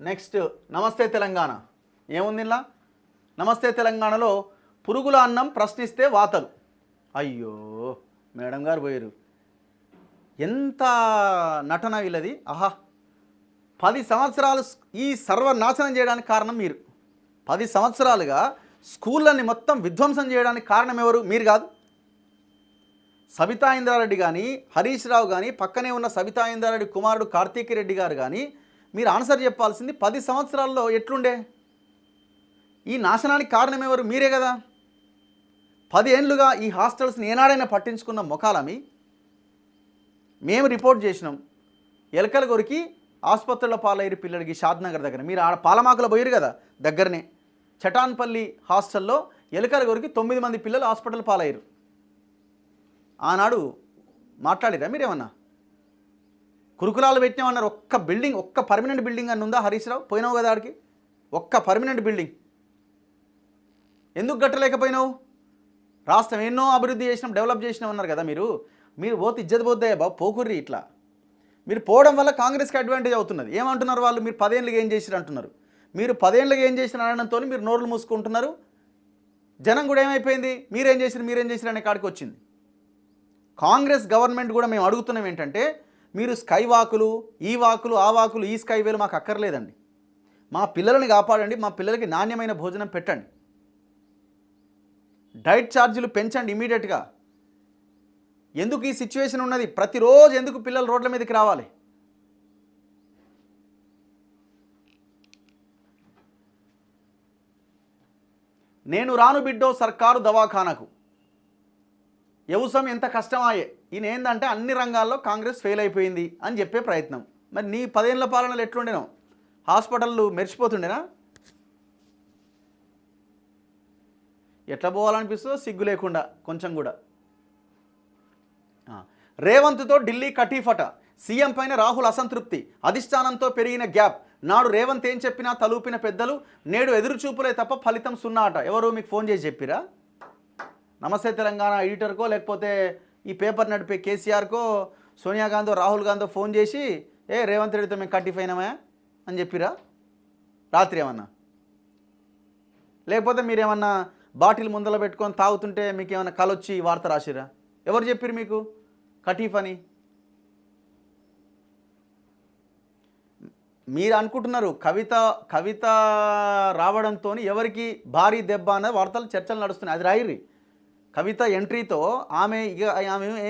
Next నమస్తే తెలంగాణ ఏముంది ఇలా? నమస్తే తెలంగాణలో పురుగుల అన్నం ప్రశ్నిస్తే వాతలు. అయ్యో మేడం గారు పోయారు. ఎంత నటన వీళ్ళది! ఆహా, 10 సంవత్సరాలు ఈ సర్వనాశనం చేయడానికి కారణం మీరు. 10 సంవత్సరాలుగా స్కూళ్ళని మొత్తం విధ్వంసం చేయడానికి కారణం ఎవరు? మీరు కాదు. సబితా ఇంద్రారెడ్డి కానీ, హరీష్ రావు కానీ, పక్కనే ఉన్న సబితా ఇంద్రారెడ్డి కుమారుడు కార్తీక్ రెడ్డి గారు కానీ మీరు ఆన్సర్ చెప్పాల్సింది 10 సంవత్సరాల్లో ఎట్లుండే ఈ నాశనానికి కారణం ఎవరు? మీరే కదా. 10 ఏళ్ళుగా ఈ హాస్టల్స్ని ఏనాడైనా పట్టించుకున్న మొఖాలమి. మేము రిపోర్ట్ చేసినాం. ఎలకల కొరికి ఆసుపత్రుల పాలయ్యారు పిల్లలకి షాద్నగర్ దగ్గర. మీరు ఆడ పాలమాకులో పోయారు కదా, దగ్గరనే చటాన్పల్లి హాస్టల్లో ఎలకల కొరికి 9 మంది పిల్లలు హాస్పిటల్ పాలయ్యారు. ఆనాడు మాట్లాడిరా మీరేమన్నా? కురుకులాలు పెట్టినామన్నారు. ఒక్క బిల్డింగ్, ఒక్క పర్మనెంట్ బిల్డింగ్ అని ఉందా హరీష్ రావు? పోయినావు కదా ఆడికి. ఒక్క పర్మనెంట్ బిల్డింగ్ ఎందుకు కట్టలేకపోయినావు? రాష్ట్రం ఎన్నో అభివృద్ధి చేసినాం, డెవలప్ చేసినాం అన్నారు కదా మీరు. మీరు పోతే ఇజ్జత్ పోద్దాయ బాబు, పోకుర్రి. ఇట్లా మీరు పోవడం వల్ల కాంగ్రెస్కి అడ్వాంటేజ్ అవుతున్నది. ఏమంటున్నారు వాళ్ళు? మీరు 10 ఏళ్ళకి ఏం చేసిరు అంటున్నారు. మీరు 10 ఏళ్ళకి ఏం చేసిన అనడంతో మీరు నోరులు మూసుకుంటున్నారు. జనం కూడా ఏమైపోయింది? మీరేం చేసిరు అనే కాడికి వచ్చింది. కాంగ్రెస్ గవర్నమెంట్ కూడా మేము అడుగుతున్నాం ఏంటంటే, మీరు స్కై వాకులు, ఈ వాకులు, ఆ వాకులు, ఈ స్కై వేలు మాకు అక్కర్లేదండి. మా పిల్లలని కాపాడండి, మా పిల్లలకి నాణ్యమైన భోజనం పెట్టండి, డైట్ ఛార్జీలు పెంచండి ఇమీడియట్గా. ఎందుకు ఈ సిచ్యువేషన్ ఉన్నది? ప్రతిరోజు ఎందుకు పిల్లలు రోడ్ల మీదకి రావాలి? నేను రాను బిడ్డో సర్కారు దవాఖానకు. వ్యవసాయం ఎంత కష్టమాయే. ఈయన ఏంటంటే అన్ని రంగాల్లో కాంగ్రెస్ ఫెయిల్ అయిపోయింది అని చెప్పే ప్రయత్నం. మరి నీ 10 ఏళ్ల పాలనలో ఎట్లుండేనో? హాస్పిటళ్ళు మెరిచిపోతుండేనా? ఎట్లా పోవాలనిపిస్తుందో సిగ్గు లేకుండా కొంచెం కూడా. రేవంత్తో ఢిల్లీ కటీఫట. సీఎం పైన రాహుల్ అసంతృప్తి. అధిష్టానంతో పెరిగిన గ్యాప్. నాడు రేవంత్ ఏం చెప్పినా తలూపిన పెద్దలు, నేడు ఎదురుచూపులే తప్ప ఫలితం సున్నా అట. ఎవరు మీకు ఫోన్ చేసి చెప్పిరా? నమస్తే తెలంగాణ ఎడిటర్కో లేకపోతే ఈ పేపర్ నడిపే కేసీఆర్కో, సోనియా గాంధీ, రాహుల్ గాంధీ ఫోన్ చేసి రేవంత్ రెడ్డితో మేము కట్టిపోయినామా అని చెప్పిరా రాత్రి ఏమన్నా? లేకపోతే మీరేమన్నా బాటిల్ ముందర పెట్టుకొని తాగుతుంటే మీకు ఏమన్నా కలొచ్చి వార్త రాసిరా? ఎవరు చెప్పారు మీకు కటీఫ్ అని? మీరు అనుకుంటున్నారు కవిత రావడంతో ఎవరికి భారీ దెబ్బ అనే వార్తలు చర్చలు నడుస్తున్నాయి. అది రాయిర్రి. కవిత ఎంట్రీతో ఆమె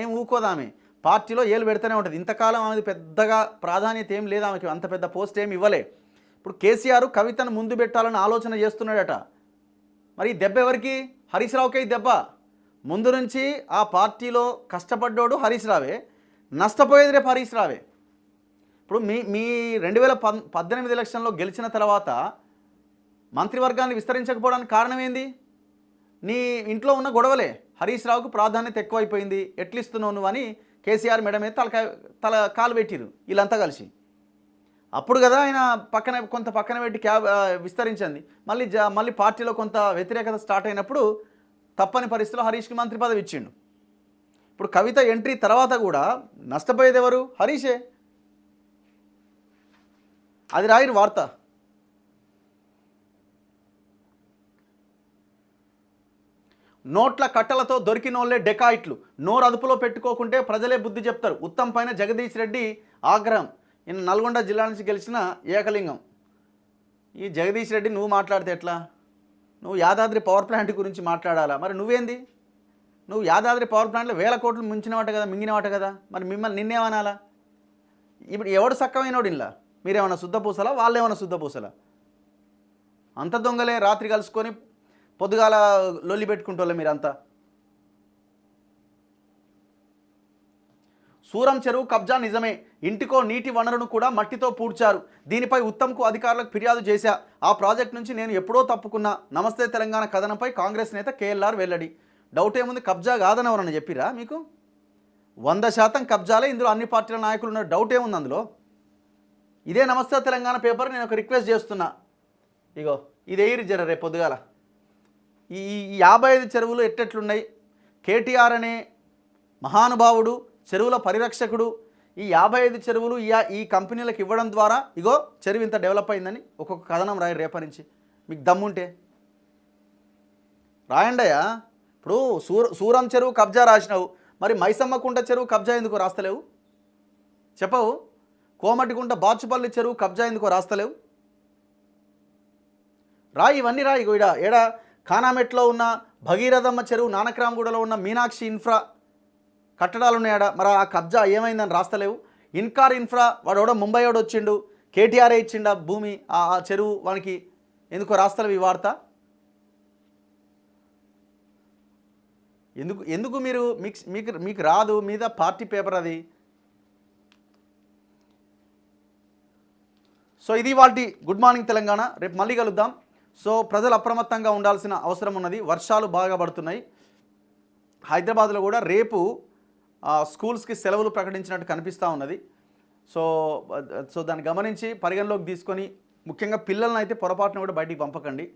ఏం ఊకోదు. ఆమె పార్టీలో ఏలు పెడుతూనే ఉంటుంది. ఇంతకాలం ఆమెది పెద్దగా ప్రాధాన్యత ఏం లేదు, ఆమెకి అంత పెద్ద పోస్ట్ ఏమి ఇవ్వలే. ఇప్పుడు కేసీఆర్ కవితను ముందు పెట్టాలని ఆలోచన చేస్తున్నాడట. మరి ఈ దెబ్బ ఎవరికి? హరీష్ రావుకే ఈ దెబ్బ. ముందు నుంచి ఆ పార్టీలో కష్టపడ్డాడు హరీష్ రావే, నష్టపోయేది రేపు హరీష్ రావే. ఇప్పుడు మీ 2018 ఎలక్షన్లో గెలిచిన తర్వాత మంత్రివర్గాన్ని విస్తరించకపోవడానికి కారణం ఏంది? నీ ఇంట్లో ఉన్న గొడవలే. హరీష్ రావుకు ప్రాధాన్యత ఎక్కువైపోయింది, ఎట్లిస్తున్నావు నువ్వు అని కేసీఆర్ మేడం మీద కాలు పెట్టిరు వీళ్ళంతా కలిసి. అప్పుడు కదా ఆయన కొంత పక్కన పెట్టి విస్తరించింది. మళ్ళీ పార్టీలో కొంత వ్యతిరేకత స్టార్ట్ అయినప్పుడు తప్పని పరిస్థితిలో హరీష్కి మంత్రి పదవి ఇచ్చిండు. ఇప్పుడు కవిత ఎంట్రీ తర్వాత కూడా నష్టపోయేది ఎవరు? హరీషే. అది రాయిరు వార్త. నోట్ల కట్టలతో దొరికినోళ్లే డెకాయిట్లు. నోరు అదుపులో పెట్టుకోకుంటే ప్రజలే బుద్ధి చెప్తారు. ఉత్తమ్ పైన జగదీష్ రెడ్డి ఆగ్రహం. ఈయన నల్గొండ జిల్లా నుంచి గెలిచిన ఏకలింగం. ఈ జగదీష్ రెడ్డి నువ్వు మాట్లాడితే ఎట్లా? నువ్వు యాదాద్రి పవర్ ప్లాంట్ గురించి మాట్లాడాలా? మరి నువ్వేంది? నువ్వు యాదాద్రి పవర్ ప్లాంట్లో 1000 కోట్లు మింగినవాట కదా. మరి మిమ్మల్ని నిన్నేమనాలా? ఇప్పుడు ఎవడు సక్కమైనోడు ఇలా? మీరేమన్నా శుద్ధపూసలా? వాళ్ళు ఏమన్నా శుద్ధపూసలా? అంత దొంగలే. రాత్రి కలుసుకొని పొద్దుగాల లొల్లి పెట్టుకుంటోళ్ళే మీరంతా. సూరం చెరువు కబ్జా నిజమే. ఇంటికో నీటి వనరును కూడా మట్టితో పూడ్చారు. దీనిపై ఉత్తమ్కు అధికారులకు ఫిర్యాదు చేశా. ఆ ప్రాజెక్ట్ నుంచి నేను ఎప్పుడో తప్పుకున్నా. నమస్తే తెలంగాణ కథనంపై కాంగ్రెస్ నేత కేఎల్ఆర్ వెల్లడి. డౌట్ ఏముంది? కబ్జా కాదని ఎవరన్నా చెప్పిరా మీకు? 100% కబ్జాలే. ఇందులో అన్ని పార్టీల నాయకులు ఉన్నారు. డౌట్ ఏముంది అందులో? ఇదే నమస్తే తెలంగాణ పేపర్ నేను ఒక రిక్వెస్ట్ చేస్తున్నా. ఇగో ఇది ఎయిర్ జర రేపు పొద్దుగాల ఈ 55 చెరువులు ఎట్టెట్లున్నాయి. కేటీఆర్ అనే మహానుభావుడు, చెరువుల పరిరక్షకుడు, ఈ 55 చెరువులు ఈ కంపెనీలకు ఇవ్వడం ద్వారా ఇగో చెరువు ఇంత డెవలప్ అయిందని ఒక్కొక్క కథనం రాయి రేపటి నుంచి. మీకు దమ్ముంటే రాయండయ్యా. ఇప్పుడు సూరం చెరువు కబ్జా రాసినావు, మరి మైసమ్మకుంట చెరువు కబ్జా ఎందుకు రాస్తలేవు చెప్పవు? కోమటికుంట బాచుపల్లి చెరువు కబ్జా ఎందుకు రాస్తలేవు? రాయి, ఇవన్నీ రాయి. ఏడా ఖానామెట్లో ఉన్న భగీరథమ్మ చెరువు, నానక్రామ్గూడలో ఉన్న మీనాక్షి ఇన్ఫ్రా కట్టడాలు ఉన్నాయాడా, మరి ఆ కబ్జా ఏమైందని రాస్తలేవు? ఇన్కార్ ఇన్ఫ్రా వాడు ఎవడో ముంబై వాడు వచ్చిండు, కేటీఆర్ఏ ఇచ్చిండు ఆ భూమి, ఆ చెరువు వానికి ఎందుకు రాస్తలేవు ఈ వార్త? ఎందుకు మీరు మీకు రాదు, మీద పార్టీ పేపర్ అది. సో ఇది వాటి గుడ్ మార్నింగ్ తెలంగాణ. రేపు మళ్ళీ కలుద్దాం. సో ప్రజలు అప్రమత్తంగా ఉండాల్సిన అవసరం ఉన్నది. వర్షాలు బాగా పడుతున్నాయి. హైదరాబాద్లో కూడా రేపు స్కూల్స్కి సెలవులు ప్రకటించినట్టు కనిపిస్తూ ఉన్నది. సో దాన్ని గమనించి పరిగణలోకి తీసుకొని ముఖ్యంగా పిల్లలను అయితే పొరపాటున కూడా బయటికి పంపకండి.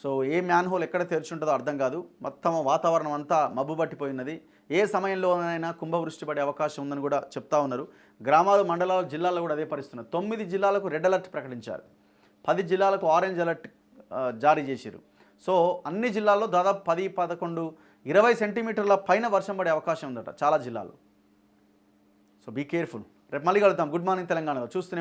సో ఏ మ్యాన్ హోల్ ఎక్కడ తెరిచి ఉంటుందో అర్థం కాదు. మొత్తం వాతావరణం అంతా మబ్బు పట్టిపోయినది. ఏ సమయంలోనైనా కుంభవృష్టి పడే అవకాశం ఉందని కూడా చెప్తా ఉన్నారు. గ్రామాలు, మండలాలు, జిల్లాల్లో కూడా అదే పరిస్థితున్నారు. 9 జిల్లాలకు రెడ్ అలర్ట్ ప్రకటించారు, 10 జిల్లాలకు ఆరెంజ్ అలర్ట్ జారీ చేశారు. సో అన్ని జిల్లాల్లో దాదాపు 10, 11, 20 సెంటీమీటర్ల పైన వర్షం పడే అవకాశం ఉందట చాలా జిల్లాల్లో. So be careful. రేపు మళ్ళీ కలుద్దాం. గుడ్ మార్నింగ్ తెలంగాణలో చూస్తూనే